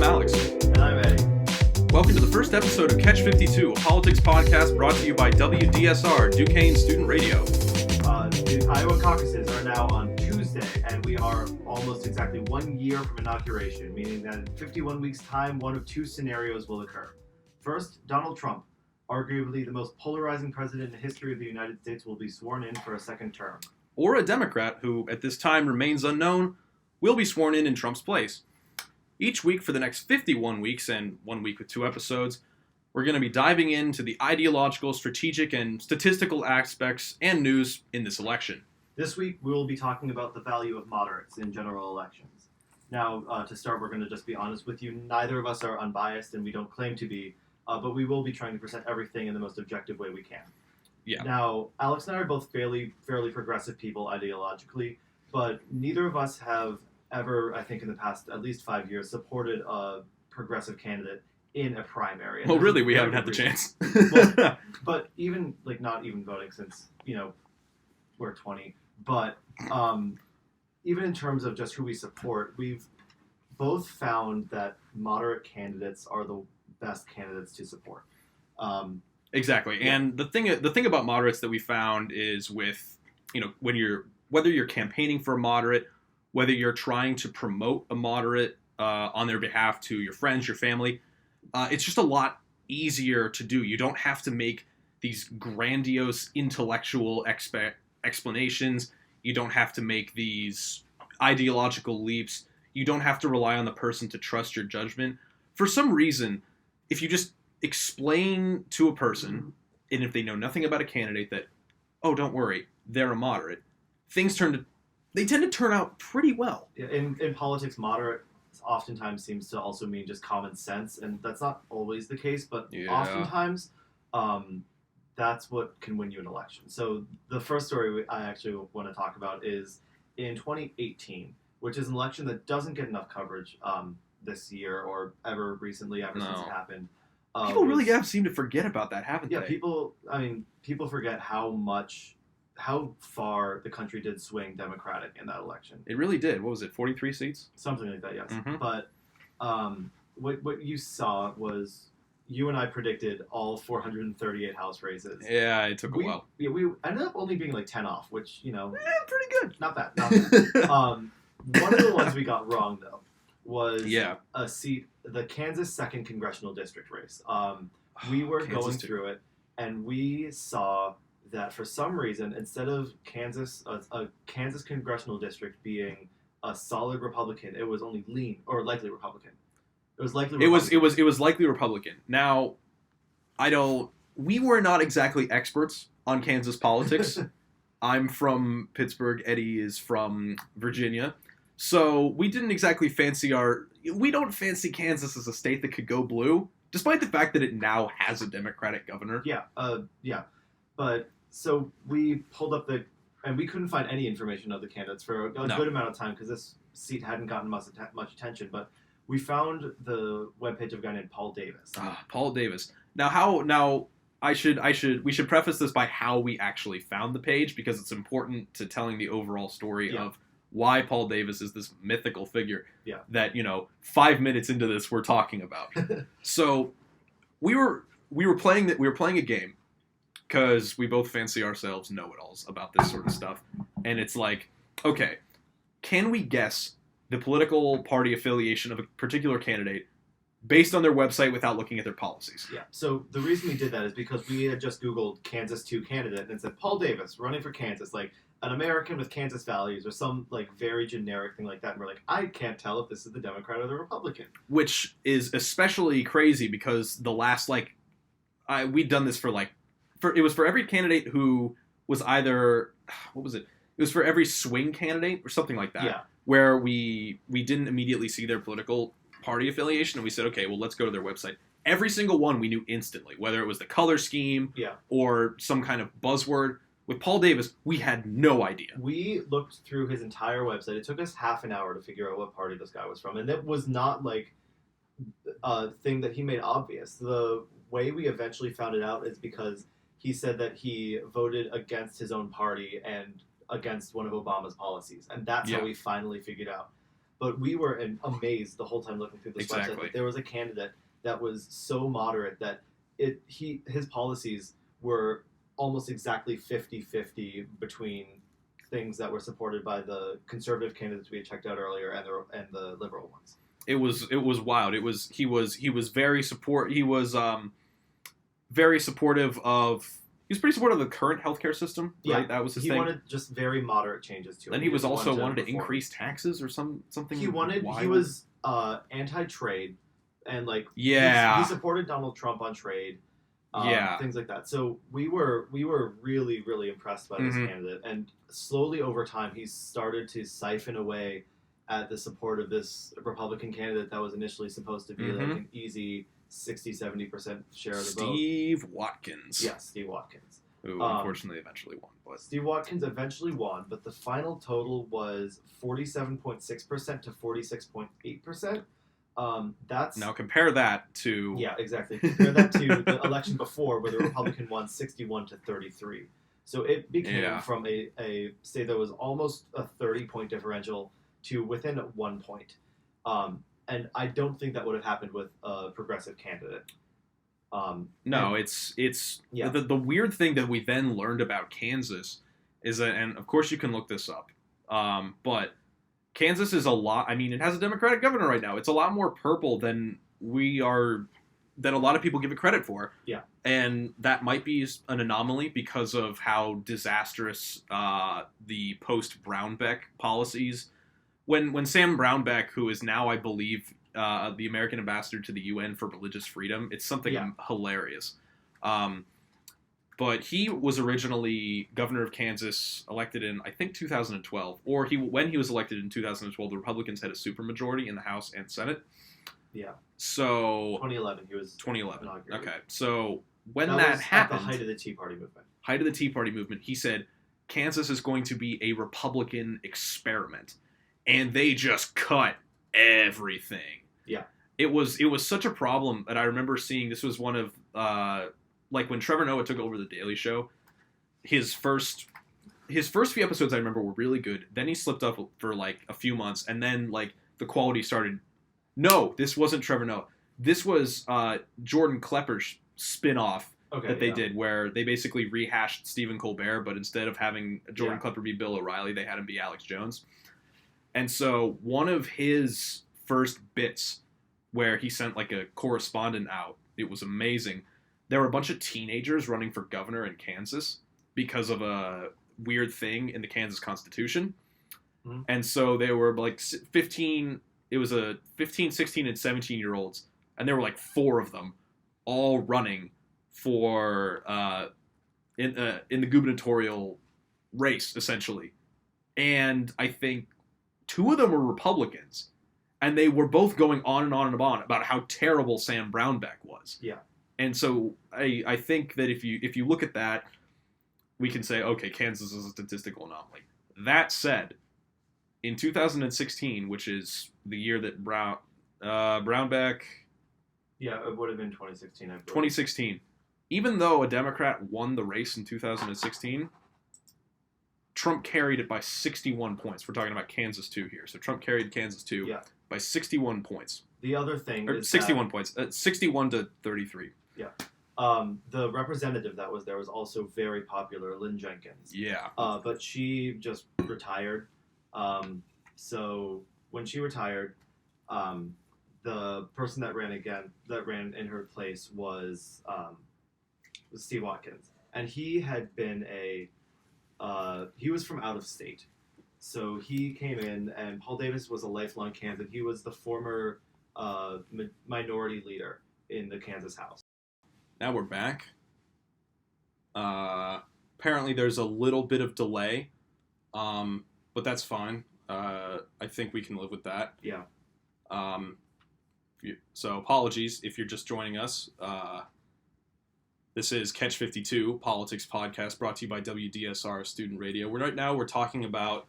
Alex. And I'm Eddie. Welcome to the first episode of Catch 52, a politics podcast brought to you by WDSR, Duquesne Student Radio. The Iowa Caucuses are now on Tuesday, and we are almost exactly 1 year from inauguration, meaning that in 51 weeks' time, one of two scenarios will occur. First, Donald Trump, arguably the most polarizing president in the history of the United States, will be sworn in for a second term. Or a Democrat, who at this time remains unknown, will be sworn in Trump's place. Each week for the next 51 weeks, and 1 week with 2 episodes, we're going to be diving into the ideological, strategic, and statistical aspects and news in this election. This week, we will be talking about the value of moderates in general elections. Now, to start, we're going to just be honest with you. Neither of us are unbiased, and we don't claim to be, but we will be trying to present everything in the most objective way we can. Yeah. Now, Alex and I are both fairly progressive people ideologically, but neither of us have ever, I think in the past at least 5 years, supported a progressive candidate in a primary. Well, really, we haven't had the chance. But even, not even voting since, we're 20. But even in terms of just who we support, we've both found that moderate candidates are the best candidates to support. Exactly. Yeah. And the thing about moderates that we found is with, whether you're campaigning for a moderate, whether you're trying to promote a moderate on their behalf to your friends, your family, it's just a lot easier to do. You don't have to make these grandiose intellectual explanations. You don't have to make these ideological leaps. You don't have to rely on the person to trust your judgment. For some reason, if you just explain to a person, and if they know nothing about a candidate, that, oh, don't worry, they're a moderate, things tend to turn out pretty well. Yeah, in politics, moderate oftentimes seems to also mean just common sense, and that's not always the case, but oftentimes that's what can win you an election. So the first story I actually want to talk about is in 2018, which is an election that doesn't get enough coverage this year or ever recently, since it happened. People really have seemed to forget about that, haven't they? Yeah, people forget how far the country did swing Democratic in that election. It really did. What was it, 43 seats? Something like that, yes. Mm-hmm. But what you saw was you and I predicted all 438 House races. Yeah, it took a while. Yeah, we ended up only being 10 off, which, pretty good. Not bad. One of the ones we got wrong, though, was a seat, the Kansas 2nd Congressional District race. We were going through it, and we saw that for some reason, instead of a Kansas congressional district being a solid Republican, it was only likely Republican. It was likely Republican. It was likely Republican. Now, we were not exactly experts on Kansas politics. I'm from Pittsburgh. Eddie is from Virginia. So we didn't exactly we don't fancy Kansas as a state that could go blue, despite the fact that it now has a Democratic governor. Yeah. But so we pulled up and we couldn't find any information of the candidates for a good amount of time because this seat hadn't gotten much attention. But we found the webpage of a guy named Paul Davis. Paul Davis. Now we should preface this by how we actually found the page, because it's important to telling the overall story of why Paul Davis is this mythical figure that 5 minutes into this we're talking about. So we were playing a game, because we both fancy ourselves know-it-alls about this sort of stuff. And it's like, okay, can we guess the political party affiliation of a particular candidate based on their website without looking at their policies? Yeah, so the reason we did that is because we had just Googled Kansas 2 candidate and said, Paul Davis, running for Kansas, an American with Kansas values, or some very generic thing like that. And we're like, I can't tell if this is the Democrat or the Republican. Which is especially crazy because the last, we'd done this it was for every candidate who was either, what was it? It was for every swing candidate or something like that. Yeah. Where we didn't immediately see their political party affiliation, and we said, okay, well, let's go to their website. Every single one we knew instantly, whether it was the color scheme or some kind of buzzword. With Paul Davis, we had no idea. We looked through his entire website. It took us half an hour to figure out what party this guy was from, and it was not a thing that he made obvious. The way we eventually found it out is because he said that he voted against his own party and against one of Obama's policies. And that's how we finally figured out. But we were amazed the whole time looking through this website that there was a candidate that was so moderate that his policies were almost exactly 50-50 between things that were supported by the conservative candidates we had checked out earlier and the liberal ones. It was wild. He was very very supportive of. He was pretty supportive of the current healthcare system, right? Yeah, that was his thing. He wanted just very moderate changes to it. Then he was also wanted to increase taxes or something. He was anti-trade, and like he supported Donald Trump on trade. Things like that. So we were really, really impressed by this candidate, and slowly over time he started to siphon away at the support of this Republican candidate that was initially supposed to be like an easy 60-70% share of the vote. Steve Watkins. Yeah, Steve Watkins. Who unfortunately eventually won. But Steve Watkins eventually won, but the final total was 47.6% to 46.8%. That's now compare that to exactly. Compare that to the election before, where the Republican won 61 to 33. So it became from a state that was almost a 30-point differential to within 1 point. And I don't think that would have happened with a progressive candidate. No, it's the weird thing that we then learned about Kansas is that, and of course you can look this up, but Kansas is a lot. I mean, it has a Democratic governor right now. It's a lot more purple than a lot of people give it credit for. Yeah, and that might be an anomaly because of how disastrous the post-Brownback policies. When Sam Brownback, who is now, I believe, the American ambassador to the UN for religious freedom, it's something hilarious. But he was originally governor of Kansas, elected in, I think, 2012. Or when he was elected in 2012, the Republicans had a supermajority in the House and Senate. Yeah. So 2011, he was 2011. inaugurated. Okay, so when that happened, at the height of the Tea Party movement. He said Kansas is going to be a Republican experiment, and they just cut everything. Yeah. It was such a problem that I remember seeing. This was one of like when Trevor Noah took over the Daily Show. His first few episodes I remember were really good. Then he slipped up for like a few months, and then like the quality started. No, this wasn't Trevor Noah. This was Jordan Klepper's spin-off that they did, where they basically rehashed Stephen Colbert, but instead of having Jordan Klepper be Bill O'Reilly, they had him be Alex Jones. And so one of his first bits where he sent like a correspondent out, it was amazing. There were a bunch of teenagers running for governor in Kansas because of a weird thing in the Kansas Constitution. Mm-hmm. And so they were like 15, 16, and 17-year-olds, and there were like 4 of them all running for in the gubernatorial race, essentially. And I think 2 of them were Republicans, and they were both going on and on and on about how terrible Sam Brownback was. Yeah. And so I think that if you look at that, we can say, okay, Kansas is a statistical anomaly. That said, in 2016, which is the year that Brownback... Yeah, it would have been 2016, I believe. 2016. Even though a Democrat won the race in 2016, Trump carried it by 61 points. We're talking about Kansas 2 here. So Trump carried Kansas 2 by 61 points. The other thing is 61 points. 61 to 33. Yeah. The representative that was there was also very popular, Lynn Jenkins. Yeah. But she just retired. So when she retired, the person that ran in her place was Steve Watkins. And he had been he was from out of state. So he came in, and Paul Davis was a lifelong Kansan. He was the former minority leader in the Kansas House. Now we're back. Apparently there's a little bit of delay, but that's fine. I think we can live with that. Yeah. So apologies if you're just joining us. This is Catch 52, Politics Podcast, brought to you by WDSR Student Radio. Right now we're talking about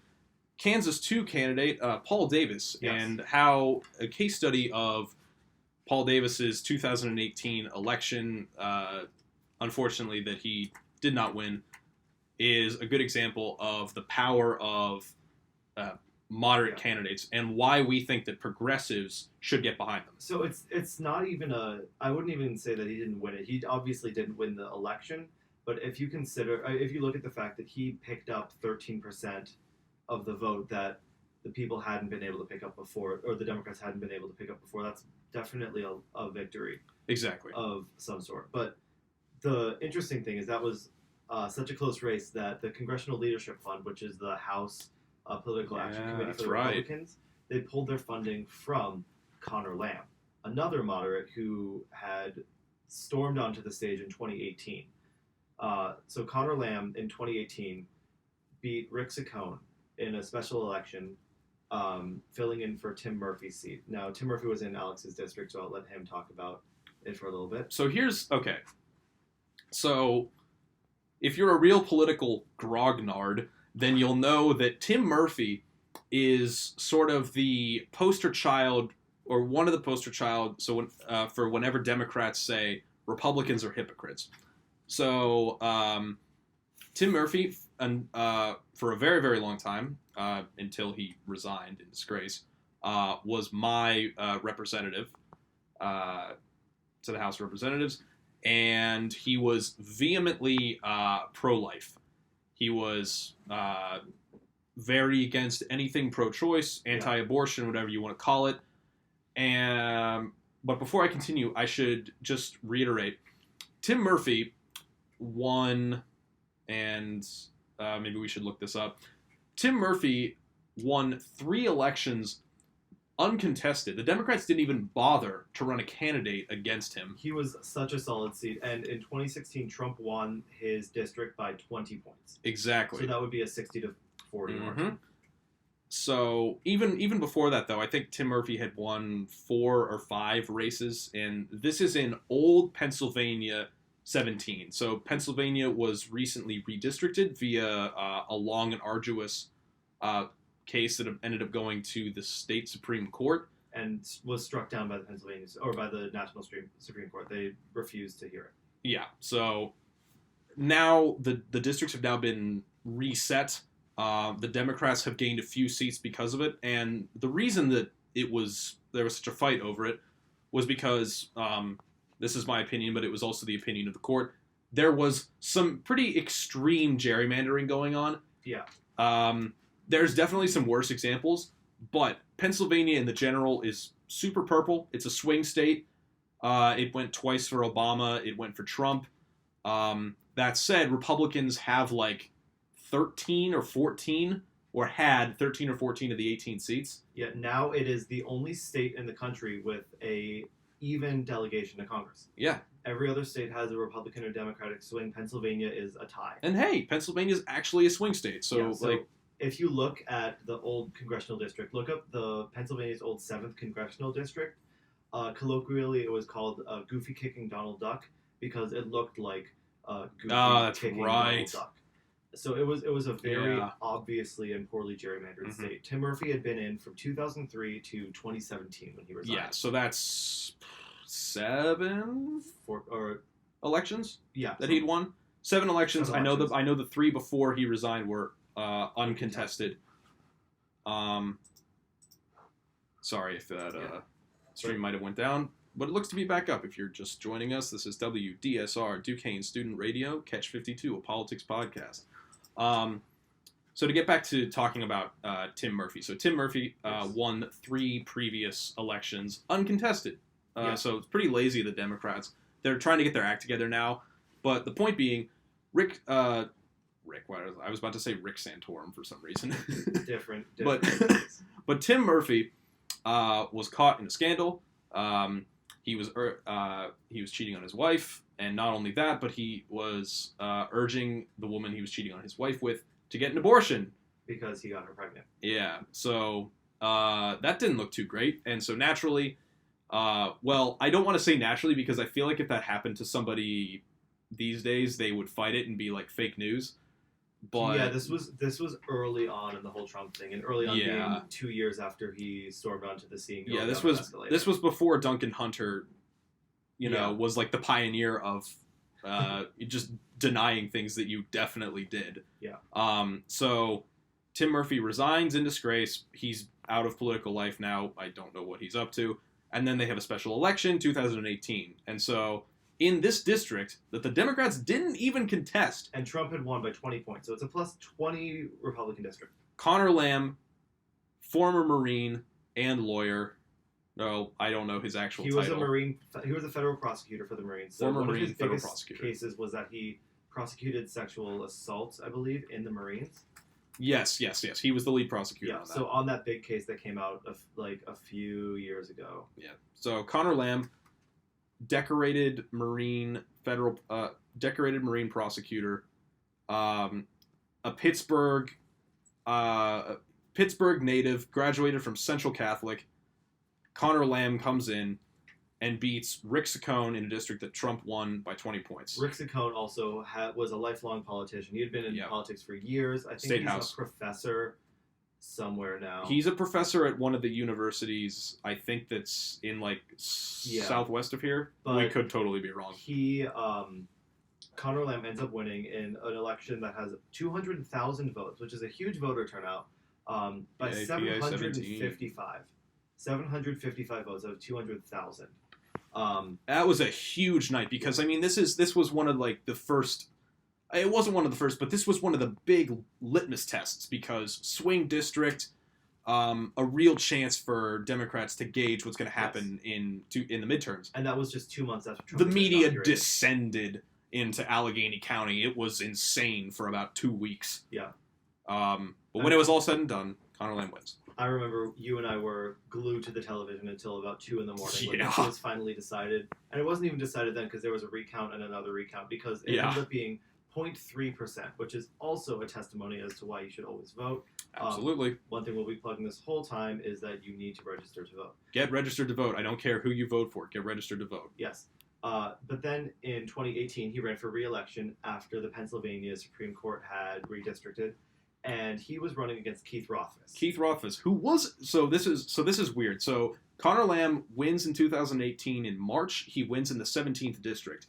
Kansas 2 candidate Paul Davis, and how a case study of Paul Davis's 2018 election, unfortunately that he did not win, is a good example of the power of moderate candidates and why we think that progressives should get behind them. So it's not even I wouldn't even say that he didn't win it. He obviously didn't win the election, but if you look at the fact that he picked up 13% of the vote that the people hadn't been able to pick up before, or the Democrats hadn't been able to pick up before, that's definitely a victory. Exactly. Of some sort. But the interesting thing is that was such a close race that the Congressional Leadership Fund, which is the House Political Action Committee for the Republicans, they pulled their funding from Connor Lamb, another moderate who had stormed onto the stage in 2018. So Connor Lamb in 2018 beat Rick Saccone in a special election, filling in for Tim Murphy's seat. Now, Tim Murphy was in Alex's district, so I'll let him talk about it for a little bit. So So if you're a real political grognard, then you'll know that Tim Murphy is sort of the poster child, or one of the poster child, for whenever Democrats say Republicans are hypocrites. So Tim Murphy, for a very, very long time, until he resigned in disgrace, was my representative to the House of Representatives, and he was vehemently pro-life. He was very against anything pro-choice, anti-abortion, whatever you want to call it. But before I continue, I should just reiterate, Tim Murphy won, and maybe we should look this up. Tim Murphy won 3 elections uncontested. The Democrats didn't even bother to run a candidate against him. He was such a solid seat. And in 2016, Trump won his district by 20 points. Exactly. So that would be a 60 to 40 margin. So even before that, though, I think Tim Murphy had won 4 or 5 races. And this is in old Pennsylvania 17. So Pennsylvania was recently redistricted via a long and arduous case that ended up going to the state Supreme Court, and was struck down by the National Supreme Court. They refused to hear it. Yeah. So now the districts have now been reset. The Democrats have gained a few seats because of it, and the reason that there was such a fight over it was because this is my opinion, but it was also the opinion of the court. There was some pretty extreme gerrymandering going on. Yeah. There's definitely some worse examples, but Pennsylvania in the general is super purple. It's a swing state. It went twice for Obama. It went for Trump. That said, Republicans have like 13 or 14, or had 13 or 14 of the 18 seats. Yeah, now it is the only state in the country with a even delegation to Congress. Yeah. Every other state has a Republican or Democratic swing. Pennsylvania is a tie. And hey, Pennsylvania is actually a swing state. So if you look at the old congressional district, look up the Pennsylvania's old 7th congressional district. Colloquially, it was called Goofy Kicking Donald Duck because it looked like Goofy kicking Donald Duck. So it was a very obviously and poorly gerrymandered state. Tim Murphy had been in from 2003 to 2017 when he resigned. Yeah, so that's 7 elections. Yeah, that he'd won 7 elections. I know the 3 before he resigned were uncontested. Sorry if that stream might have went down, but it looks to be back up. If you're just joining us, this is WDSR, Duquesne Student Radio, Catch 52, a politics podcast. So to get back to talking about Tim Murphy. So Tim Murphy won 3 previous elections uncontested. So it's pretty lazy of the Democrats. They're trying to get their act together now. But the point being, I was about to say Rick Santorum for some reason. different. But Tim Murphy was caught in a scandal. He was cheating on his wife, and not only that, but he was urging the woman he was cheating on his wife with to get an abortion because he got her pregnant. Yeah, so that didn't look too great, and so naturally, well, I don't want to say naturally because I feel like if that happened to somebody these days, they would fight it and be like fake news. But yeah, this was early on in the whole Trump thing, and early on being 2 years after he stormed onto the scene. Yeah, this was before Duncan Hunter, was like the pioneer of just denying things that you definitely did. Yeah. So Tim Murphy resigns in disgrace. He's out of political life now. I don't know what he's up to. And then they have a special election, 2018. And so in this district that the Democrats didn't even contest. And Trump had won by 20 points. So it's a plus 20 Republican district. Connor Lamb, former Marine and lawyer. No, I don't know his actual title. He was a Marine. He was a federal prosecutor for the Marines. So former one Marine of his federal biggest prosecutor. cases was that he prosecuted sexual assaults, I believe, in the Marines. Yes. He was the lead prosecutor on that. So on that big case that came out a few years ago. Yeah. So Connor Lamb, decorated Marine prosecutor, a Pittsburgh native, graduated from Central Catholic. Connor Lamb comes in and beats Rick Saccone in a district that Trump won by 20 points. Rick Saccone also was a lifelong politician. He had been in politics for years. I think State he's House. A professor somewhere now. He's a professor at one of the universities, I think that's in southwest of here. But we could totally be wrong. Connor Lamb ends up winning in an election that has 200,000 votes, which is a huge voter turnout, by 755. 755 votes out of 200,000. That was a huge night because, I mean, this was one of the first. It wasn't one of the first, but this was one of the big litmus tests because swing district, a real chance for Democrats to gauge what's going to happen in the midterms. And that was just 2 months after Trump. The media descended into Allegheny County. It was insane for about 2 weeks. Yeah. But when it was all said and done, Connor Lamb wins. I remember you and I were glued to the television until about 2 a.m. when it was finally decided. And it wasn't even decided then because there was a recount and another recount because it ended up being 0.3%, which is also a testimony as to why you should always vote. Absolutely. One thing we'll be plugging this whole time is that you need to register to vote. Get registered to vote. I don't care who you vote for. Get registered to vote. Yes. But then in 2018, he ran for re-election after the Pennsylvania Supreme Court had redistricted. And he was running against Keith Rothfuss. Who was this is weird. So Connor Lamb wins in 2018 in March. He wins in the 17th district.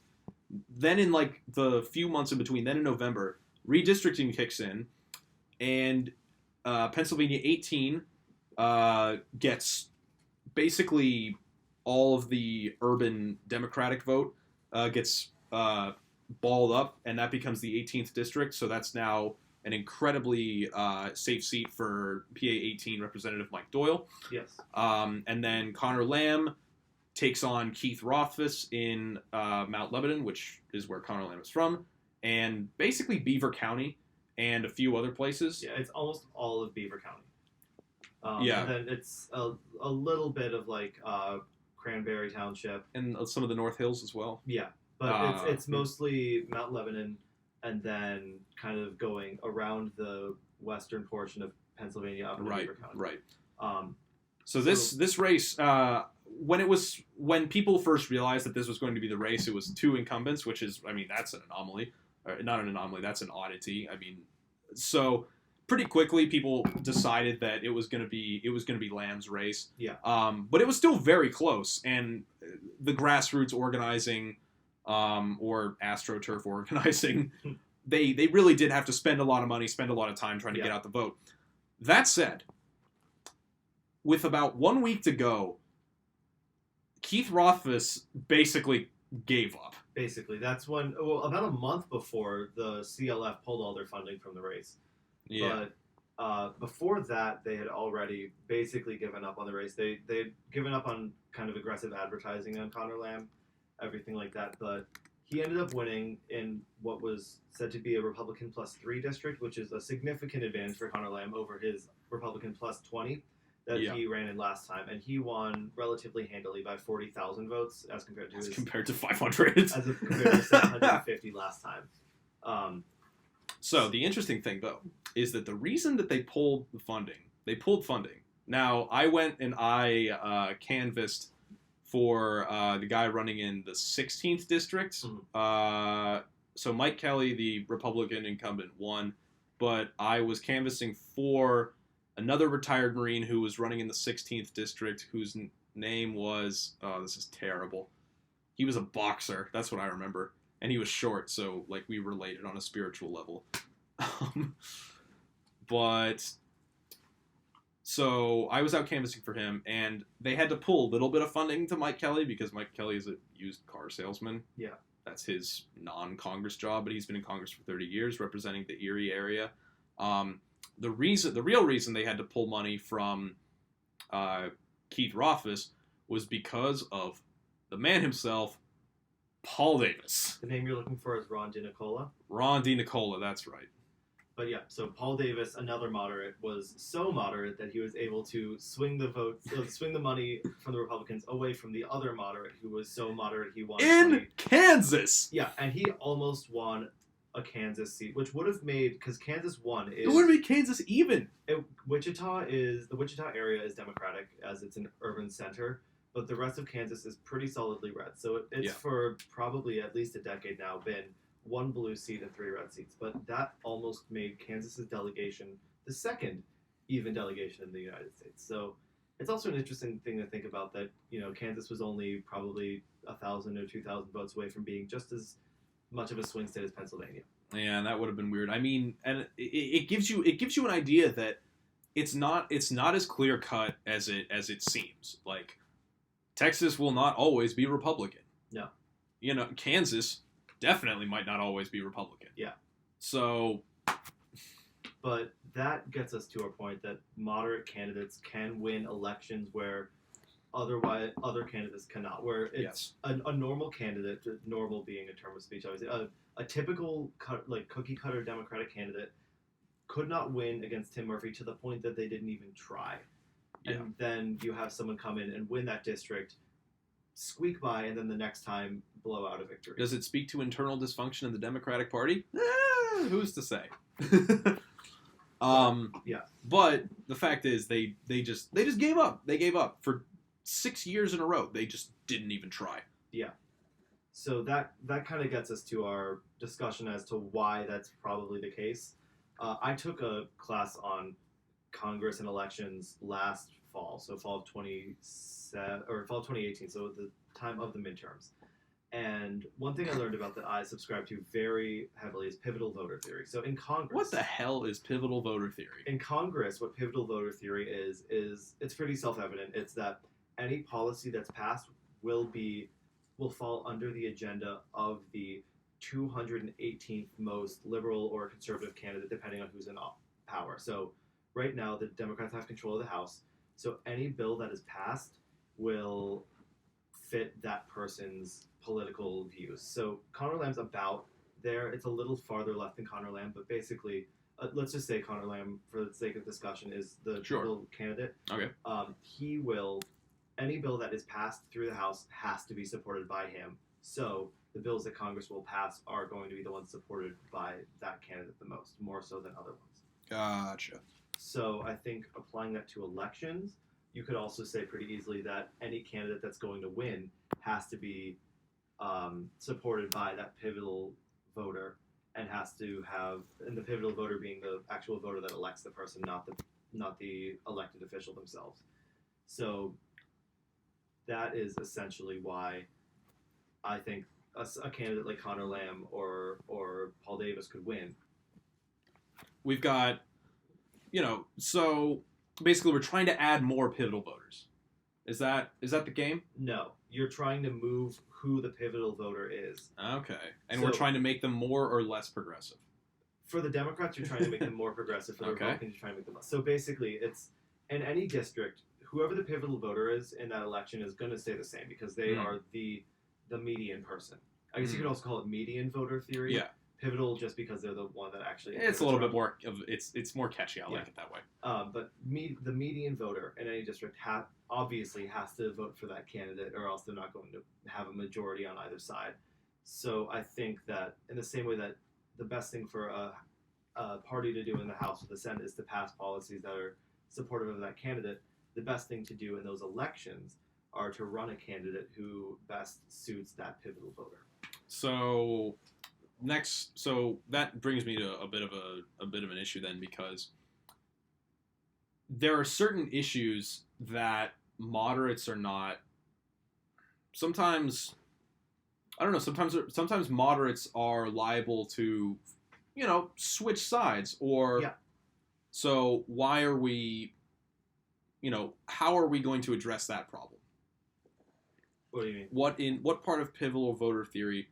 Then in the few months in between, then in November, redistricting kicks in, and Pennsylvania 18 gets basically all of the urban Democratic vote gets balled up, and that becomes the 18th district. So that's now an incredibly safe seat for PA 18 Representative Mike Doyle. Yes. And then Connor Lamb takes on Keith Rothfuss in Mount Lebanon, which is where Connor Lamb is from, and basically Beaver County and a few other places. Yeah, it's almost all of Beaver County. And then it's a little bit of Cranberry Township. And some of the North Hills as well. Yeah, but it's mostly Mount Lebanon, and then kind of going around the western portion of Pennsylvania up into Beaver County. Right. So this race, when people first realized that this was going to be the race, it was 2 incumbents, which is, I mean, that's an anomaly. Or not an anomaly, that's an oddity. I mean, so pretty quickly people decided that it was going to be Lamb's race. Yeah. But it was still very close, and the grassroots organizing or AstroTurf organizing, they really did have to spend a lot of money, spend a lot of time trying to get out the vote. That said, with about 1 week to go, Keith Rothfuss basically gave up. Basically, that's when, about a month before, the CLF pulled all their funding from the race. Yeah. But before that, they had already basically given up on the race. They had given up on kind of aggressive advertising on Connor Lamb, everything like that. But he ended up winning in what was said to be a Republican +3 district, which is a significant advantage for Connor Lamb over his Republican +20 that he ran in last time. And he won relatively handily by 40,000 votes as compared to compared to 500. As compared to 750 last time. So the interesting thing, though, is that the reason that they pulled funding. Now, I went and I canvassed for the guy running in the 16th district. Mm-hmm. So Mike Kelly, the Republican incumbent, won, but I was canvassing for another retired Marine who was running in the 16th district, whose name was, this is terrible. He was a boxer. That's what I remember. And he was short, so we related on a spiritual level. But so I was out canvassing for him, and they had to pull a little bit of funding to Mike Kelly because Mike Kelly is a used car salesman. Yeah. That's his non-Congress job, but he's been in Congress for 30 years representing the Erie area. The real reason they had to pull money from Keith Rothfuss was because of the man himself, Paul Davis. The name you're looking for is Ron DiNicola. Ron DiNicola, that's right. But yeah, so Paul Davis, another moderate, was so moderate that he was able to swing the money from the Republicans away from the other moderate, who was so moderate he won in Kansas. Yeah, and he almost won a Kansas seat, which would have made, because Kansas won. It would have made Kansas even. The Wichita area is Democratic as it's an urban center, but the rest of Kansas is pretty solidly red. So it's for probably at least a decade now been one blue seat and 3 red seats, but that almost made Kansas's delegation the second even delegation in the United States. So it's also an interesting thing to think about that, Kansas was only probably 1,000 or 2,000 votes away from being just as much of a swing state as Pennsylvania. Yeah, and that would have been weird. I mean, and it gives you an idea that it's not as clear cut as it seems. Like, Texas will not always be Republican. No. Kansas definitely might not always be Republican. Yeah. So. But that gets us to our point that moderate candidates can win elections where otherwise other candidates cannot. Where it's a normal candidate, normal being a term of speech, obviously, a typical cookie cutter Democratic candidate could not win against Tim Murphy to the point that they didn't even try. Yeah. And then you have someone come in and win that district, squeak by, and then the next time blow out a victory. Does it speak to internal dysfunction in the Democratic Party? Who's to say? Yeah. But the fact is, they just gave up. They gave up for 6 years in a row. They just didn't even try. Yeah. So that kind of gets us to our discussion as to why that's probably the case. I took a class on Congress and elections last fall, so fall of 2018, so the time of the midterms. And one thing I learned about that I subscribe to very heavily is pivotal voter theory. So in Congress... What the hell is pivotal voter theory? In Congress, what pivotal voter theory is it's pretty self-evident. It's that any policy that's passed will fall under the agenda of the 218th most liberal or conservative candidate, depending on who's in power. So right now, the Democrats have control of the House. So any bill that is passed will fit that person's political views. So Conor Lamb's about there. It's a little farther left than Conor Lamb, but basically, let's just say Conor Lamb, for the sake of discussion, is the bill candidate. Okay. Any bill that is passed through the House has to be supported by him. So the bills that Congress will pass are going to be the ones supported by that candidate the most, more so than other ones. Gotcha. So I think applying that to elections, you could also say pretty easily that any candidate that's going to win has to be supported by that pivotal voter, and the pivotal voter being the actual voter that elects the person, not the elected official themselves. So that is essentially why I think a candidate like Conor Lamb or Paul Davis could win. We've got, so basically we're trying to add more pivotal voters. Is that the game? No. You're trying to move who the pivotal voter is. Okay. And we're trying to make them more or less progressive. For the Democrats, you're trying to make them more progressive. For the Republicans, you're trying to make them less. So basically, it's in any district, whoever the pivotal voter is in that election is going to stay the same because they are the median person. I guess you could also call it median voter theory. Yeah. Pivotal just because they're the one that actually... It's a little bit more... It's more catchy. I like it that way. But the median voter in any district obviously has to vote for that candidate or else they're not going to have a majority on either side. So I think that in the same way that the best thing for a party to do in the House or the Senate is to pass policies that are supportive of that candidate, the best thing to do in those elections are to run a candidate who best suits that pivotal voter. So that brings me to a bit of an issue then, because there are certain issues that moderates are not. Sometimes, I don't know. Sometimes moderates are liable to, switch sides or So why are we, how are we going to address that problem? What do you mean? What part of pivotal voter theory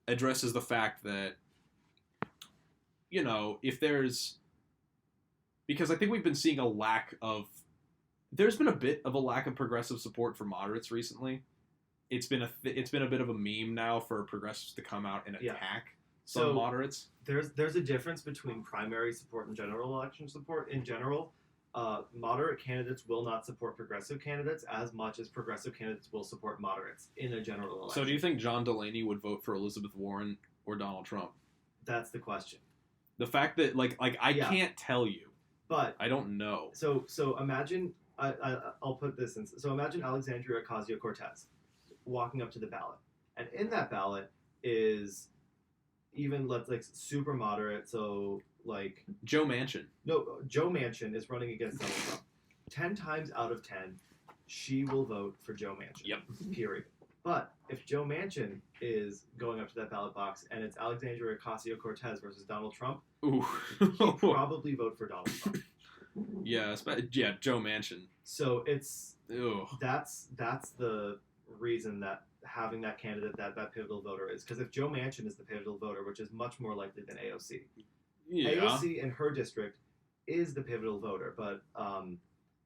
addresses the fact that, if there's, because I think we've been seeing there's been a bit of a lack of progressive support for moderates recently. It's been a bit of a meme now for progressives to come out and attack some moderates. There's a difference between primary support and general election support. In general, moderate candidates will not support progressive candidates as much as progressive candidates will support moderates in a general election. So do you think John Delaney would vote for Elizabeth Warren or Donald Trump? That's the question. The fact that I can't tell you, but I don't know. So imagine I'll put this in. So imagine Alexandria Ocasio-Cortez walking up to the ballot, and in that ballot is even super moderate. So Joe Manchin. No, Joe Manchin is running against Donald Trump. 10 times out of 10, she will vote for Joe Manchin. Yep. Period. But if Joe Manchin is going up to that ballot box and it's Alexandria Ocasio-Cortez versus Donald Trump, he'd probably vote for Donald Trump. Yeah, Joe Manchin. So that's the reason that having that candidate, that pivotal voter is. Because if Joe Manchin is the pivotal voter, which is much more likely than AOC. Yeah. AOC in her district is the pivotal voter, but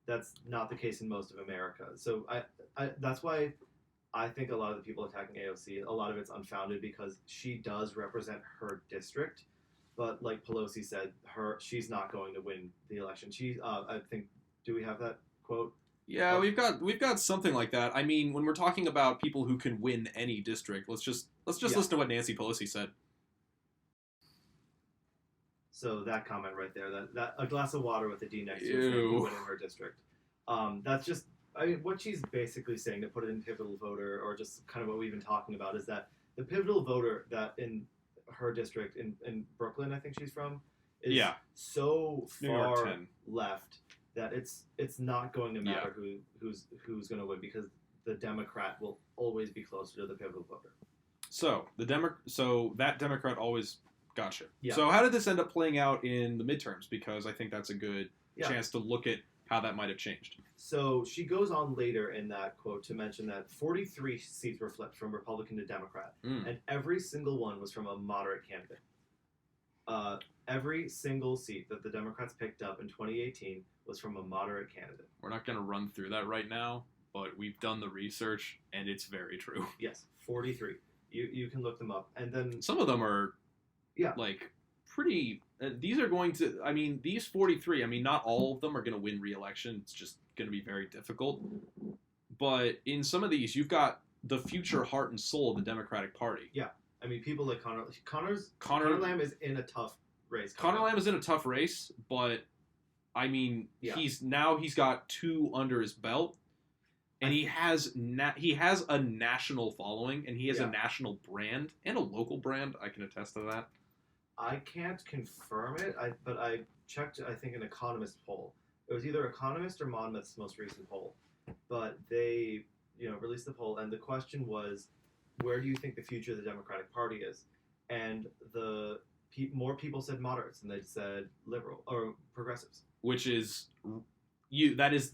that's not the case in most of America. So that's why I think a lot of the people attacking AOC, a lot of it's unfounded because she does represent her district. But like Pelosi said, she's not going to win the election. I think, do we have that quote? Yeah, we've got something like that. I mean, when we're talking about people who can win any district, let's just listen to what Nancy Pelosi said. So that comment right there, that a glass of water with a D next to it can win in her district. That's just, what she's basically saying, to put it in pivotal voter, or just kind of what we've been talking about, is that the pivotal voter that in her district in Brooklyn, I think she's from, is so far left that it's not going to matter who's going to win, because the Democrat will always be closer to the pivotal voter. So that Democrat always gotcha. Yeah. So how did this end up playing out in the midterms? Because I think that's a good chance to look at how that might have changed. So she goes on later in that quote to mention that 43 seats were flipped from Republican to Democrat, and every single one was from a moderate candidate. Every single seat that the Democrats picked up in 2018 was from a moderate candidate. We're not going to run through that right now, but we've done the research, and it's very true. Yes, 43. You can look them up. And then some of them are pretty... these are going to... I mean, these 43, not all of them are going to win re-election. It's just going to be very difficult. But in some of these, you've got the future heart and soul of the Democratic Party. Yeah. People like Connor Lamb is in a tough race. Connor Lamb is in a tough race, but he's got 2 under his belt, and he has a national following, and he has a national brand and a local brand. I can attest to that. I can't confirm it, but I checked, I think, an Economist poll. It was either Economist or Monmouth's most recent poll, but they released the poll, and the question was, where do you think the future of the Democratic Party is? And more people said moderates than they said liberal or progressives. Which is that is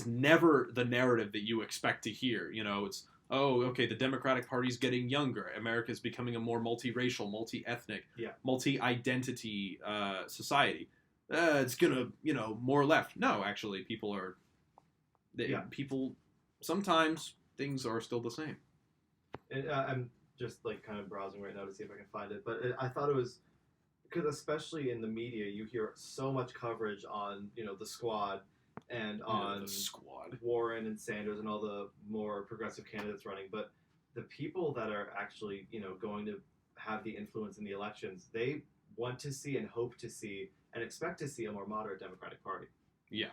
never the narrative that you expect to hear. It's the Democratic Party's getting younger. America's becoming a more multiracial, multi-ethnic, multi-identity society. It's gonna more left. No, actually, people sometimes things are still the same. And I'm just kind of browsing right now to see if I can find it, but I thought it was, because especially in the media, you hear so much coverage on the Squad and on the Squad, Warren and Sanders and all the more progressive candidates running, but the people that are actually going to have the influence in the elections, they want to see and hope to see and expect to see a more moderate Democratic Party. Yeah,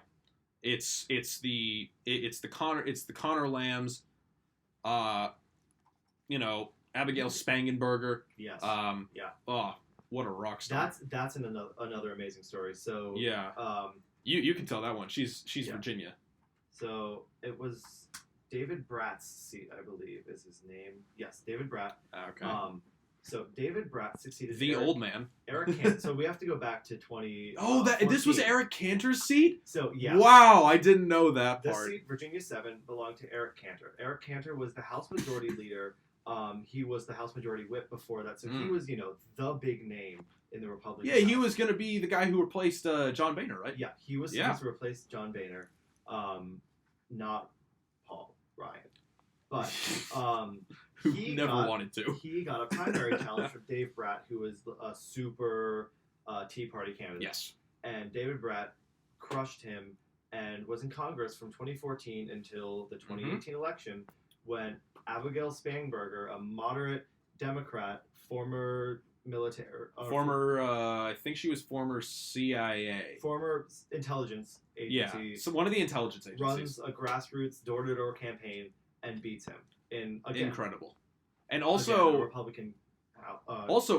it's the Connor Lambs. Abigail Spangenberger. Yes. Oh, what a rock star. That's another amazing story. So yeah. You can tell that one. She's Virginia. So it was David Bratt's seat, I believe, is his name. Yes, David Bratt. Okay. So David Bratt succeeded the old man. Eric Cantor. So we have to go back to 20. This was Eric Cantor's seat? So yeah. Wow, I didn't know that part. This seat, Virginia 7, belonged to Eric Cantor. Eric Cantor was the House Majority Leader. He was the House Majority Whip before that, so he was, the big name in the Republican. Yeah, he was going to be the guy who replaced John Boehner, right? Yeah, he was supposed to replace John Boehner, not Paul Ryan. But he never wanted to. He got a primary challenge from Dave Bratt, who was a super Tea Party candidate. Yes. And David Bratt crushed him and was in Congress from 2014 until the 2018 election, when Abigail Spanberger, a moderate Democrat, former military... I think she was former CIA. Former intelligence agency. Yeah, so one of the intelligence agencies. Runs a grassroots door-to-door campaign and beats him. Incredible. And also... Republican...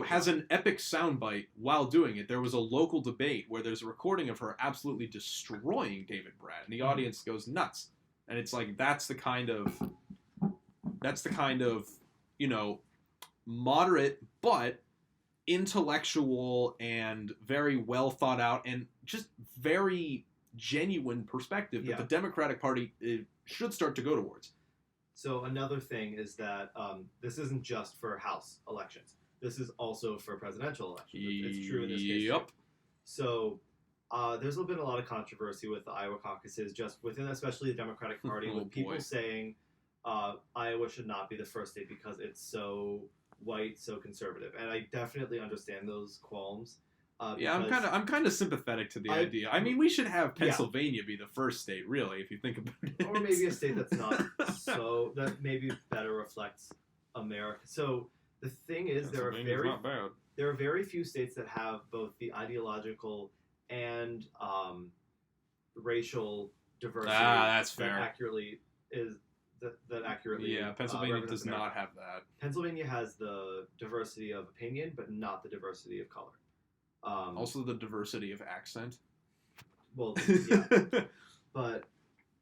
has an epic soundbite while doing it. There was a local debate where there's a recording of her absolutely destroying David Bratt, and the audience goes nuts. And it's like, that's the kind of, moderate but intellectual and very well thought out and just very genuine perspective that the Democratic Party should start to go towards. So another thing is that this isn't just for House elections. This is also for presidential elections. It's true in this case. Yep. So there's been a lot of controversy with the Iowa caucuses, just within especially the Democratic Party, with people saying Iowa should not be the first state because it's so white, so conservative. And I definitely understand those qualms. I'm kind of sympathetic to the idea. I mean, we should have Pennsylvania be the first state, really, if you think about it. Or maybe a state that's not that maybe better reflects America. So the thing is, there are very few states that have both the ideological and racial diversity. That's fair. That accurately. Yeah, Pennsylvania does not have that. Pennsylvania has the diversity of opinion, but not the diversity of color. Also the diversity of accent. Well, yeah. But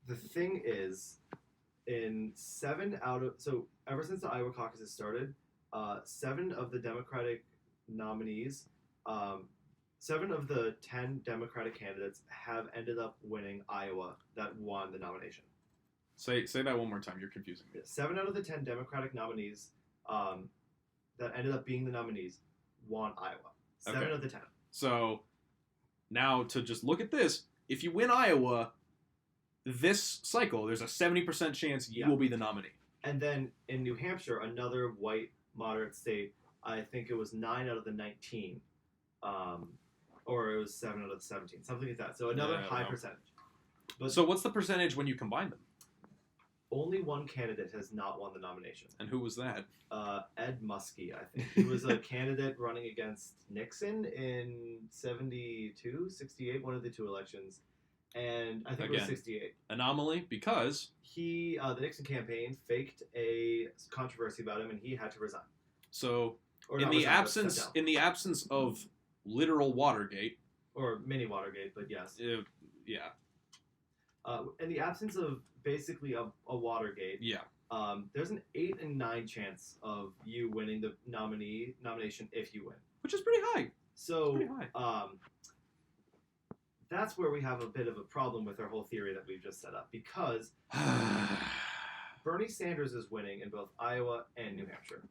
the thing is, ever since the Iowa caucus has started, 7 of the Democratic nominees, 7 of the 10 Democratic candidates have ended up winning Iowa that won the nomination. Say that one more time. You're confusing me. 7 out of the 10 Democratic nominees that ended up being the nominees won Iowa. 7 of the 10. So now to just look at this, if you win Iowa this cycle, there's a 70% chance you will be the nominee. And then in New Hampshire, another white moderate state, I think it was 9 out of the 19, or it was 7 out of the 17, something like that. So another high percentage. So what's the percentage when you combine them? Only one candidate has not won the nomination. And who was that? Ed Muskie, I think. He was a candidate running against Nixon in 72, 68, one of the 2 elections. And I think it was 68. Anomaly, because... the Nixon campaign faked a controversy about him, and he had to resign. So, in the absence of literal Watergate... Or mini Watergate, but yes. Yeah. In the absence of basically a Watergate, there's an 8 in 9 chance of you winning the nomination if you win, which is pretty high. So that's where we have a bit of a problem with our whole theory that we've just set up, because Bernie Sanders is winning in both Iowa and New Hampshire.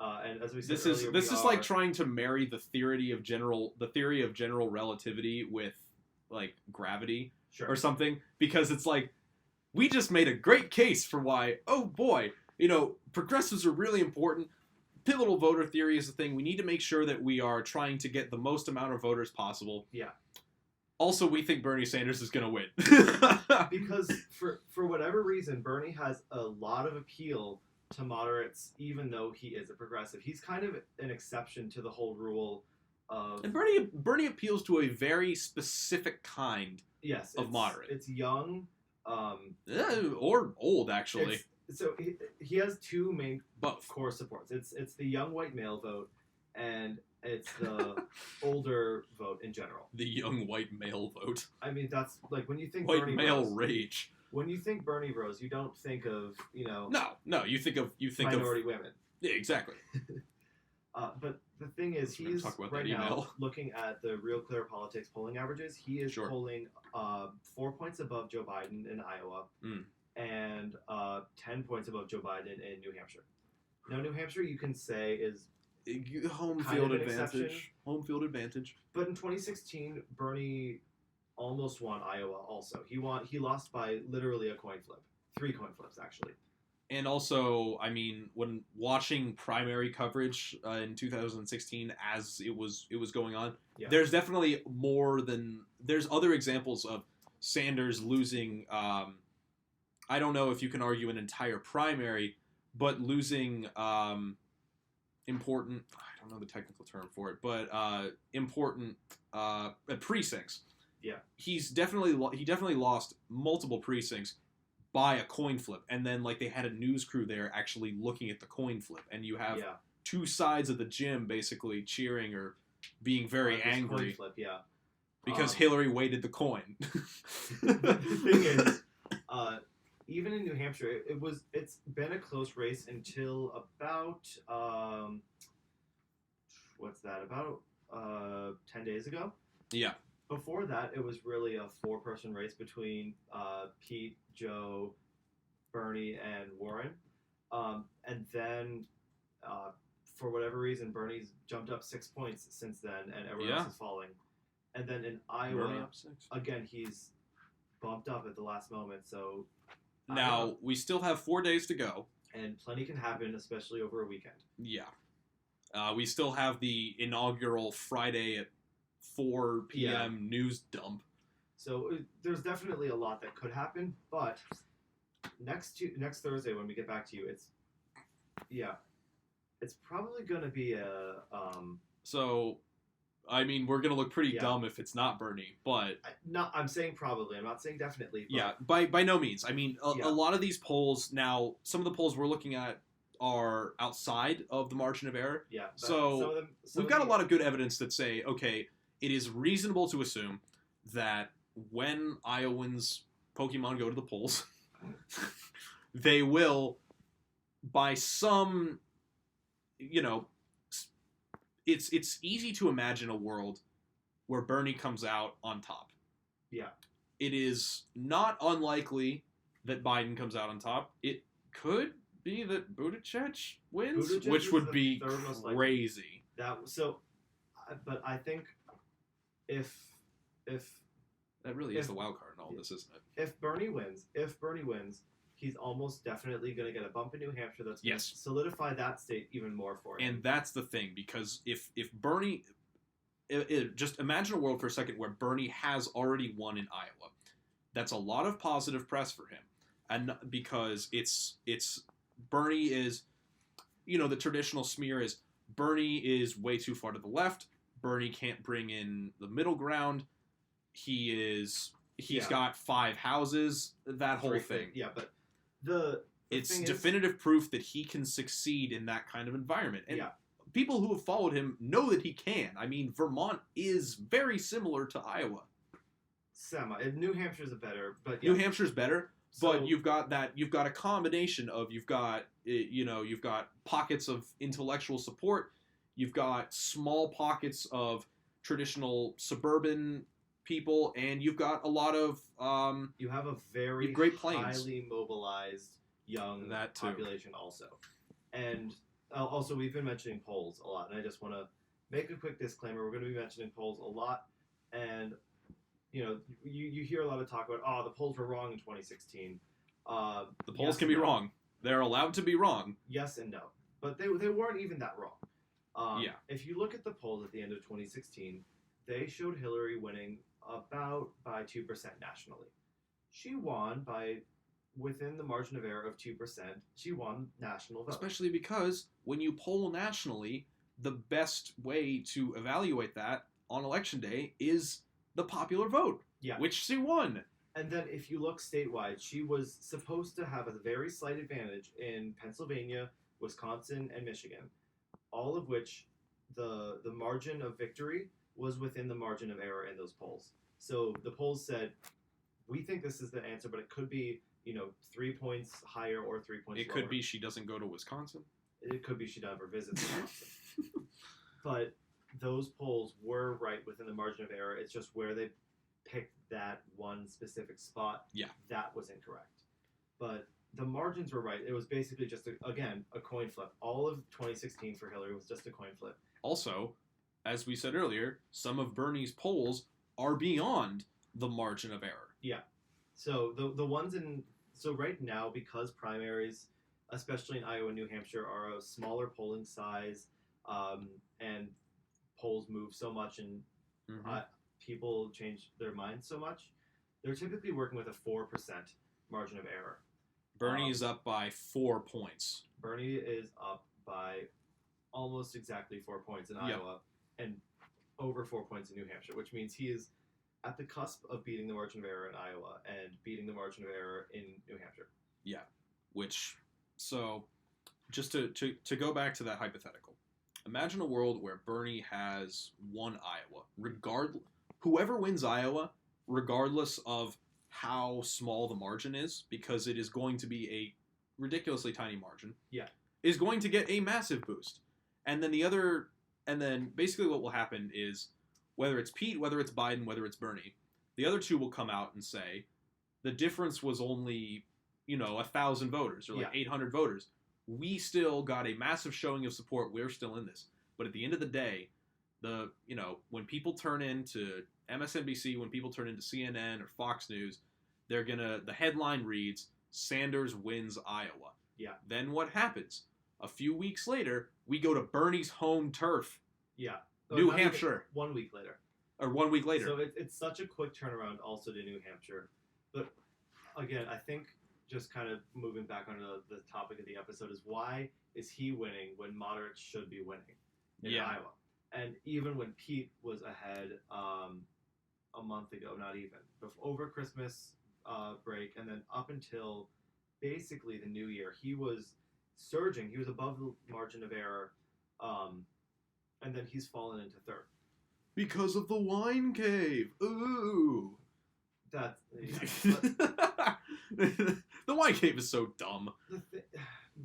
And as we said earlier, this is like trying to marry the theory of general relativity with like gravity. Sure. Or something, because it's like, we just made a great case for why, oh boy, progressives are really important. Pivotal voter theory is the thing. We need to make sure that we are trying to get the most amount of voters possible. Yeah. Also, we think Bernie Sanders is going to win. Because for whatever reason, Bernie has a lot of appeal to moderates, even though he is a progressive. He's kind of an exception to the whole rule of... And Bernie appeals to a very specific kind of moderate. It's young. Or old, actually. So he has 2 main core supports. It's the young white male vote, and it's the older vote in general. The young white male vote. I mean, that's like when you think white Bernie male Rose, rage. When you think Bernie Rose, you don't think of No, you think minority women. Yeah, exactly. But the thing is, he's right now looking at the Real Clear Politics polling averages. He is polling 4 points above Joe Biden in Iowa and 10 points above Joe Biden in New Hampshire. Now, New Hampshire, you can say is home field advantage. Home field advantage. But in 2016, Bernie almost won Iowa. Also, he lost by literally a coin flip, 3 coin flips actually. And also, I mean, when watching primary coverage in 2016 as it was going on, there's definitely there's other examples of Sanders losing. I don't know if you can argue an entire primary, but losing important. I don't know the technical term for it, but important precincts. Yeah, he definitely lost multiple precincts by a coin flip, and then like they had a news crew there actually looking at the coin flip, and you have two sides of the gym basically cheering or being very angry. Coin flip, because Hillary weighted the coin. The thing is, even in New Hampshire, it's been a close race until about about 10 days ago. Yeah. Before that, it was really a 4-person race between Pete, Joe, Bernie, and Warren. And then, for whatever reason, Bernie's jumped up 6 points since then, and everyone else is falling. And then in Iowa, again, he's bumped up at the last moment. So now we still have 4 days to go. And plenty can happen, especially over a weekend. Yeah. We still have the inaugural Friday at 4 p.m. news dump. So there's definitely a lot that could happen, but next Thursday when we get back to you, it's probably going to be a So, I mean, we're going to look pretty dumb if it's not Bernie, but I'm saying probably. I'm not saying definitely. But by no means. I mean, a lot of these polls now, some of the polls we're looking at are outside of the margin of error. Yeah. So we've got a lot of good evidence that say, okay, it is reasonable to assume that when Iowans Pokemon go to the polls, they will, by some, it's easy to imagine a world where Bernie comes out on top. Yeah. It is not unlikely that Biden comes out on top. It could be that Buttigieg wins, which would be crazy. But I think if that really is the wild card in all this, isn't it? If Bernie wins, he's almost definitely going to get a bump in New Hampshire that's going to solidify that state even more for him. And that's the thing, because if Bernie... just imagine a world for a second where Bernie has already won in Iowa. That's a lot of positive press for him. And because it's Bernie is... the traditional smear is Bernie is way too far to the left. Bernie can't bring in the middle ground. He's got 5 houses. That whole thing. Yeah, but it's definitive proof that he can succeed in that kind of environment. And people who have followed him know that he can. I mean, Vermont is very similar to Iowa. New Hampshire's better, but New Hampshire's better. But you've got a combination of you've got pockets of intellectual support. You've got small pockets of traditional suburban people, and you've got a lot of you have a very Great Plains. Highly mobilized young population also. And also we've been mentioning polls a lot, and I just want to make a quick disclaimer. We're going to be mentioning polls a lot, and you hear a lot of talk about the polls were wrong in 2016. The polls can be wrong. They're allowed to be wrong. Yes and no, but they weren't even that wrong. If you look at the polls at the end of 2016, they showed Hillary winning about by 2% nationally. She won by within the margin of error of 2%. She won national vote. Especially because when you poll nationally, the best way to evaluate that on election day is the popular vote, which she won. And then if you look statewide, she was supposed to have a very slight advantage in Pennsylvania, Wisconsin, and Michigan, all of which the margin of victory was within the margin of error in those polls. So the polls said, we think this is the answer, but it could be 3 points higher or 3 points lower. It could be she doesn't go to Wisconsin. It could be she never visits Wisconsin. But those polls were right within the margin of error. It's just where they picked that one specific spot. Yeah. That was incorrect. But the margins were right. It was basically just, a coin flip. All of 2016 for Hillary was just a coin flip. Also, as we said earlier, some of Bernie's polls are beyond the margin of error. Yeah. So the ones so right now, because primaries, especially in Iowa and New Hampshire, are a smaller polling size, and polls move so much and people change their minds so much, they're typically working with a 4% margin of error. Bernie is up by 4 points. Bernie is up by almost exactly 4 points in Iowa and over 4 points in New Hampshire, which means he is at the cusp of beating the margin of error in Iowa and beating the margin of error in New Hampshire. Yeah, so just to go back to that hypothetical, imagine a world where Bernie has won Iowa. Whoever wins Iowa, regardless of how small the margin is, because it is going to be a ridiculously tiny margin, is going to get a massive boost. And then basically what will happen is, whether it's Pete, whether it's Biden, whether it's Bernie, the other two will come out and say, the difference was only, 1,000 voters, or 800 voters. We still got a massive showing of support. We're still in this. But at the end of the day, when people turn into MSNBC, when people turn into CNN or Fox News, the headline reads, Sanders wins Iowa. Yeah. Then what happens? A few weeks later, we go to Bernie's home turf. Yeah. New Hampshire. 1 week later. Or 1 week later. So it's such a quick turnaround also to New Hampshire. But again, I think just kind of moving back onto the topic of the episode is, why is he winning when moderates should be winning in Iowa? And even when Pete was ahead a month ago, not even, over Christmas break, and then up until basically the new year, he was surging. He was above the margin of error, and then he's fallen into third. Because of the wine cave. Ooh. That's... The wine cave is so dumb.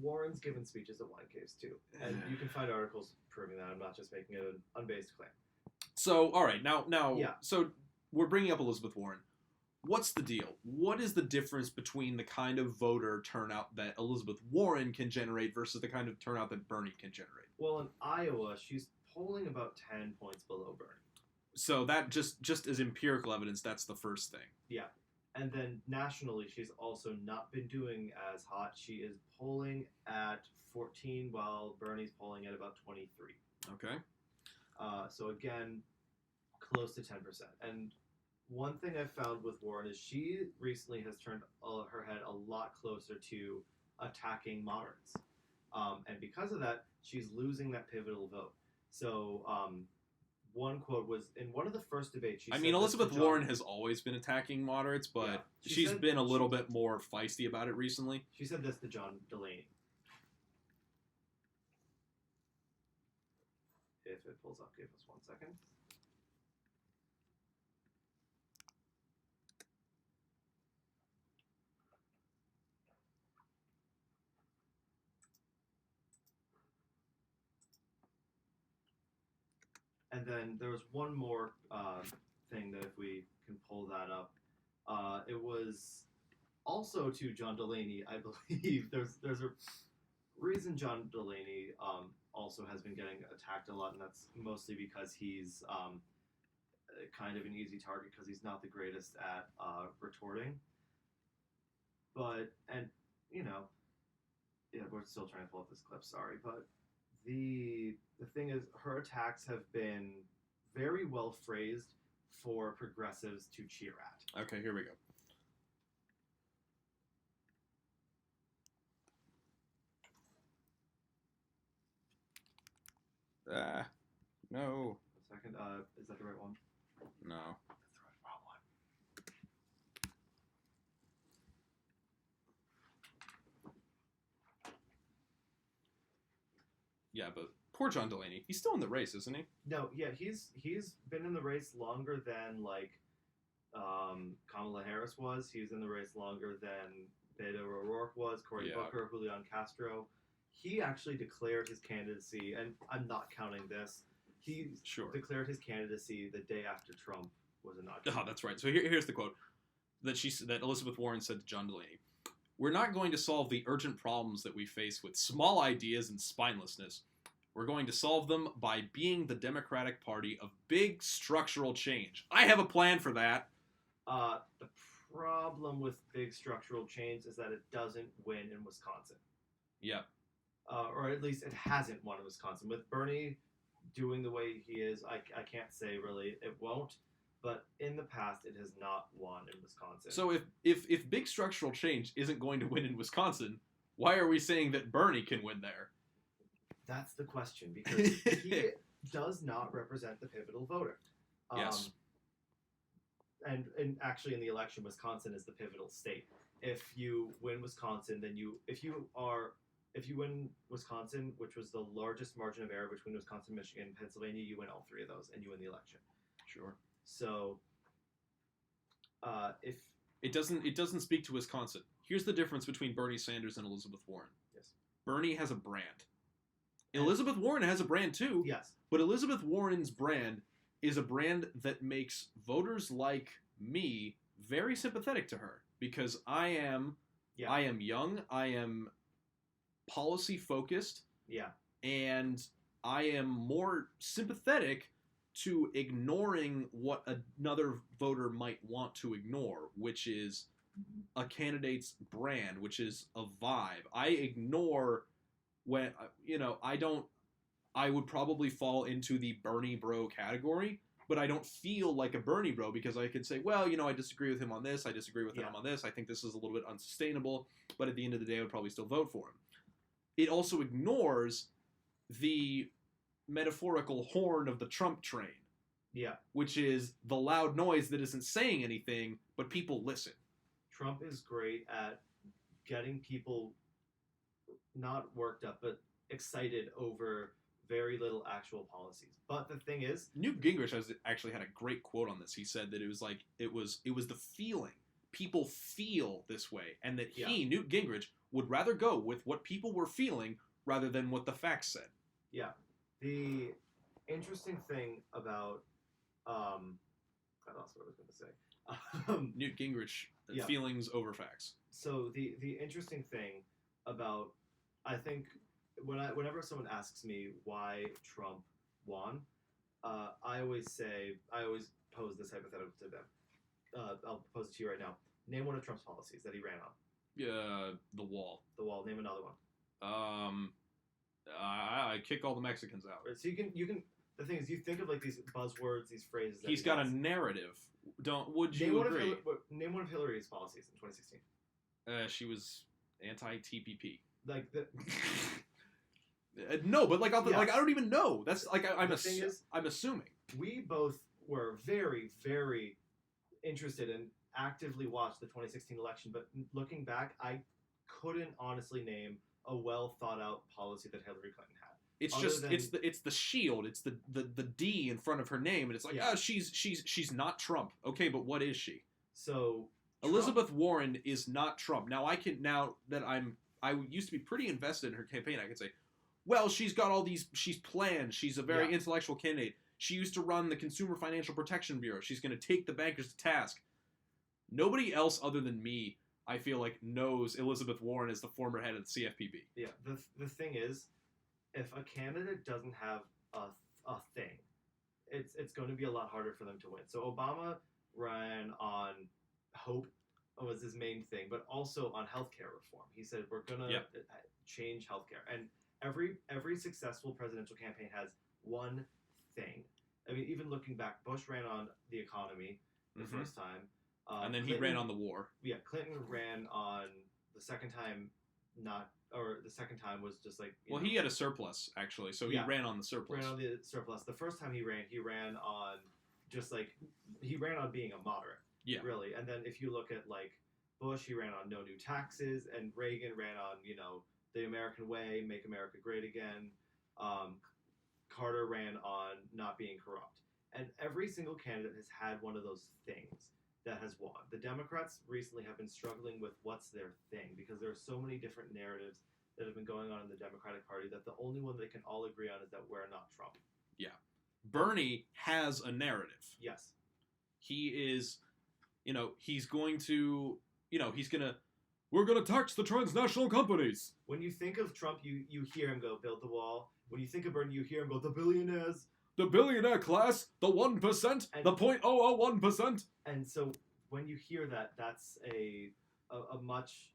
Warren's given speeches at wine caves too, and you can find articles proving that. I'm not just making an unbased claim. So, all right, now, so we're bringing up Elizabeth Warren. What's the deal? What is the difference between the kind of voter turnout that Elizabeth Warren can generate versus the kind of turnout that Bernie can generate? Well, in Iowa, she's polling about 10 points below Bernie. So that just as empirical evidence, that's the first thing. Yeah. And then nationally, she's also not been doing as hot. She is polling at 14, while Bernie's polling at about 23. Okay. So again, close to 10%. And one thing I've found with Warren is she recently has turned her head a lot closer to attacking moderates. And because of that, she's losing that pivotal vote. So one quote was, in one of the first debates, Elizabeth Warren has always been attacking moderates, but she's been a little bit more feisty about it recently. She said this to John Delaney. If it pulls up, give us 1 second. And then there was one more thing that, if we can pull that up, it was also to John Delaney, I believe. There's a reason John Delaney also has been getting attacked a lot, and that's mostly because he's kind of an easy target because he's not the greatest at retorting. But, and, we're still trying to pull up this clip, sorry, but the thing is, her attacks have been very well phrased for progressives to cheer at. Okay, here we go. No. A second, is that the right one? No. That's the wrong one. Yeah, but poor John Delaney. He's still in the race, isn't he? No, yeah, he's been in the race longer than Kamala Harris was. He was in the race longer than Beto O'Rourke was, Cory Booker, Julian Castro. he actually declared his candidacy, and I'm not counting this. He declared his candidacy the day after Trump was inaugurated. Oh, that's right. So here's the quote that Elizabeth Warren said to John Delaney. We're not going to solve the urgent problems that we face with small ideas and spinelessness. We're going to solve them by being the Democratic Party of big structural change. I have a plan for that. The problem with big structural change is that it doesn't win in Wisconsin. Yeah. Or at least it hasn't won in Wisconsin. With Bernie doing the way he is, I can't say really it won't. But in the past, it has not won in Wisconsin. So if big structural change isn't going to win in Wisconsin, why are we saying that Bernie can win there? That's the question, because he does not represent the pivotal voter. Yes. And actually, in the election, Wisconsin is the pivotal state. If you win Wisconsin, then if you win Wisconsin, which was the largest margin of error between Wisconsin, Michigan, and Pennsylvania, you win all three of those, and you win the election. Sure. So, if it doesn't speak to Wisconsin. Here's the difference between Bernie Sanders and Elizabeth Warren. Yes. Bernie has a brand. Elizabeth Warren has a brand too. Yes. But Elizabeth Warren's brand is a brand that makes voters like me very sympathetic to her, because I am young, I am policy focused, and I am more sympathetic to ignoring what another voter might want to ignore, which is a candidate's brand, which is a vibe. I ignore when, I would probably fall into the Bernie bro category, but I don't feel like a Bernie bro, because I could say, well, I disagree with him on this, I disagree with him on this, I think this is a little bit unsustainable, but at the end of the day, I would probably still vote for him. It also ignores the metaphorical horn of the Trump train. Yeah. Which is the loud noise that isn't saying anything, but people listen. Trump is great at getting people not worked up, but excited over very little actual policies. But the thing is, Newt Gingrich actually had a great quote on this. He said that it was the feeling. People feel this way, and that Newt Gingrich, would rather go with what people were feeling rather than what the facts said. Yeah. The interesting thing about I lost what I was going to say. Newt Gingrich, feelings over facts. So the interesting thing about, I think, whenever someone asks me why Trump won, I always pose this hypothetical to them. I'll pose it to you right now. Name one of Trump's policies that he ran on. The wall. The wall. Name another one. I kick all the Mexicans out. So you can. The thing is, you think of like these buzzwords, these phrases. He's got a narrative. Would you agree? Name one of Hillary's policies in 2016. She was anti-TPP. Like the. No, but like I don't even know. That's like I'm assuming. We both were very, very interested and actively watched the 2016 election, but looking back, I couldn't honestly name a well thought out policy that Hillary Clinton had. It's it's the shield. It's the D in front of her name, and it's like, she's not Trump. Okay, but what is she? So Elizabeth Warren is not Trump. Now I used to be pretty invested in her campaign. I could say, well, she's got all these. She's planned. She's a very intellectual candidate. She used to run the Consumer Financial Protection Bureau. She's going to take the bankers to task. Nobody else other than me, I feel like, knows Elizabeth Warren as the former head of the CFPB. Yeah. The thing is, if a candidate doesn't have a thing, it's going to be a lot harder for them to win. So Obama ran on hope was his main thing, but also on healthcare reform. He said, we're going to change healthcare. And every successful presidential campaign has one thing. I mean, even looking back, Bush ran on the economy the first time. And then he ran on the war. Yeah, Clinton ran on the second time, the second time was just like... he had a surplus, actually, so he ran on the surplus. Ran on the surplus. The first time he ran on just like... He ran on being a moderate, really. And then if you look at, like, Bush, he ran on no new taxes, and Reagan ran on, the American way, make America great again. Carter ran on not being corrupt. And every single candidate has had one of those things that has won. The Democrats recently have been struggling with what's their thing, because there are so many different narratives that have been going on in the Democratic Party that the only one they can all agree on is that we're not Trump. Yeah. Bernie has a narrative. Yes. He is, he's going to, we're going to tax the transnational companies. When you think of Trump, you hear him go, build the wall. When you think of Bernie, you hear him go, the billionaires. The billionaire class, the 1%, the 0.001%. And so when you hear that, that's a much...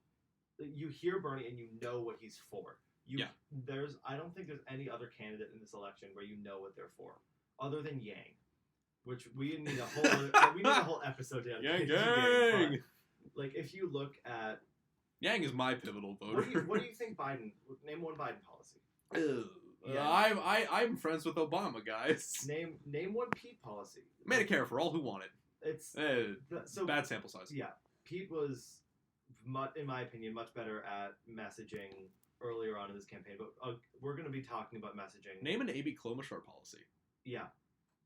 You hear Bernie and you know what he's for. I don't think there's any other candidate in this election where you know what they're for, other than Yang, which we need a whole episode to Yang. Like, if you look at... Yang is my pivotal voter. What do you think Biden... Name one Biden policy. I'm friends with Obama, guys. Name one Pete policy. Medicare for all who want it. It's bad sample size. Yeah, Pete was, in my opinion, much better at messaging earlier on in this campaign. But we're going to be talking about messaging. Name an Amy Klobuchar policy. Yeah,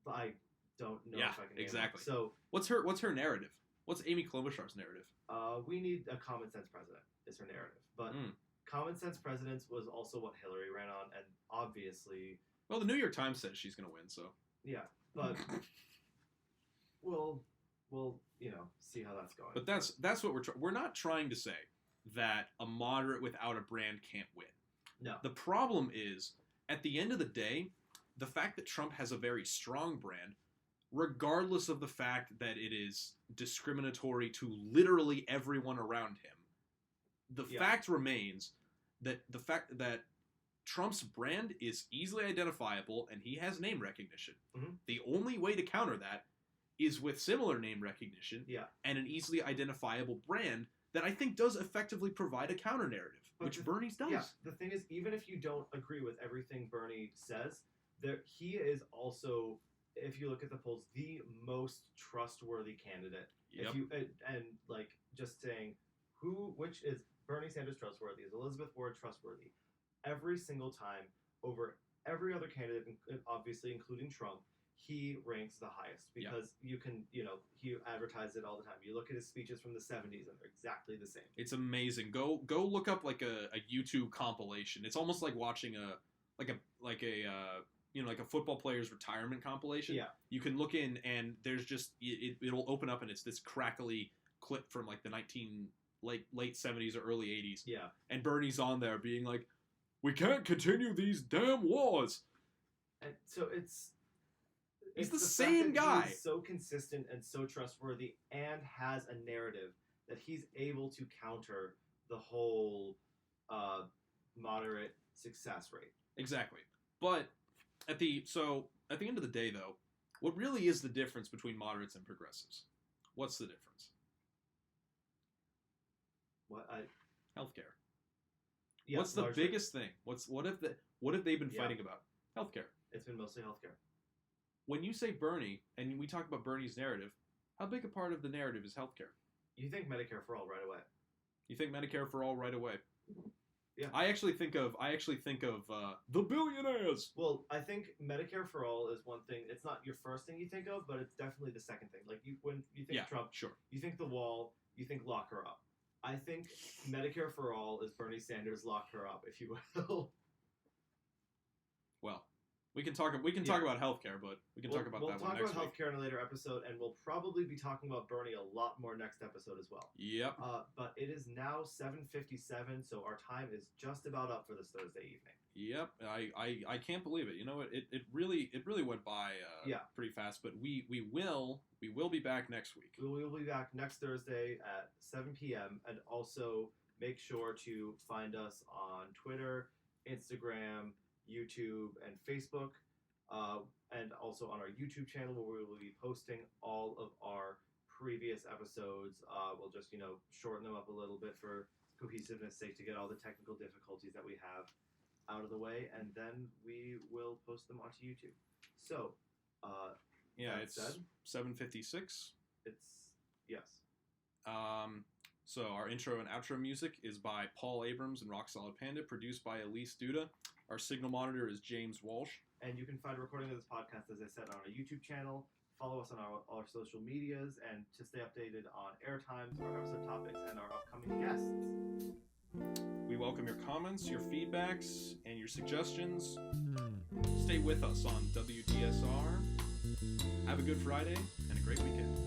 but I don't know if I can name exactly. It. So what's her narrative? What's Amy Klobuchar's narrative? We need a common sense president. Is her narrative, but. Common sense presidents was also what Hillary ran on, and obviously... Well, the New York Times says she's going to win, so... Yeah, but we'll see how that's going. But that's what we're not trying to say that a moderate without a brand can't win. No. The problem is, at the end of the day, the fact that Trump has a very strong brand, regardless of the fact that it is discriminatory to literally everyone around him, the fact remains that Trump's brand is easily identifiable and he has name recognition. Mm-hmm. The only way to counter that is with similar name recognition and an easily identifiable brand that I think does effectively provide a counter narrative, which Bernie's does. Yeah, the thing is, even if you don't agree with everything Bernie says, he is also, if you look at the polls, the most trustworthy candidate. Yep. And like just saying which is Bernie Sanders trustworthy? Is Elizabeth Warren trustworthy? Every single time, over every other candidate, obviously including Trump, he ranks the highest because you can, he advertises it all the time. You look at his speeches from the 70s and they're exactly the same. It's amazing. Go look up like a YouTube compilation. It's almost like watching a football player's retirement compilation. Yeah. You can look in and there's just it'll open up and it's this crackly clip from like the late 70s or early 80s. Yeah. And Bernie's on there being like, we can't continue these damn wars. And so it's the same guy. He's so consistent and so trustworthy and has a narrative that he's able to counter the whole moderate success rate. Exactly. But at the end of the day, though, what really is the difference between moderates and progressives? What's the difference? Healthcare. Yeah, what's the biggest thing? What have they been fighting about? Healthcare. It's been mostly healthcare. When you say Bernie, and we talk about Bernie's narrative, how big a part of the narrative is healthcare? You think Medicare for all right away. You think Medicare for all right away. Yeah. I actually think of the billionaires. Well, I think Medicare for all is one thing. It's not your first thing you think of, but it's definitely the second thing. Like when you think Trump, sure. You think the wall, you think lock her up. I think Medicare for all is Bernie Sanders lock her up, if you will. Well, we can talk about healthcare, but we can talk about that one next week. We'll talk about healthcare in a later episode, and we'll probably be talking about Bernie a lot more next episode as well. Yep. But it is now 7:57, so our time is just about up for this Thursday evening. Yep. I can't believe it. You know, it really went by pretty fast, but we will be back next week. We will be back next Thursday at 7 p.m. and also make sure to find us on Twitter, Instagram, YouTube, and Facebook, and also on our YouTube channel where we will be posting all of our previous episodes. We'll just, shorten them up a little bit for cohesiveness sake to get all the technical difficulties that we have out of the way, and then we will post them onto YouTube. So, it's 7:56. Yes. So our intro and outro music is by Paul Abrams and Rock Solid Panda, produced by Elise Duda. Our signal monitor is James Walsh. And you can find a recording of this podcast, as I said, on our YouTube channel. Follow us on all our social medias, and to stay updated on airtimes, our episode topics, and our upcoming guests. We welcome welcome your comments, your feedbacks, and your suggestions. Stay with us on WDSR. Have a good Friday and a great weekend.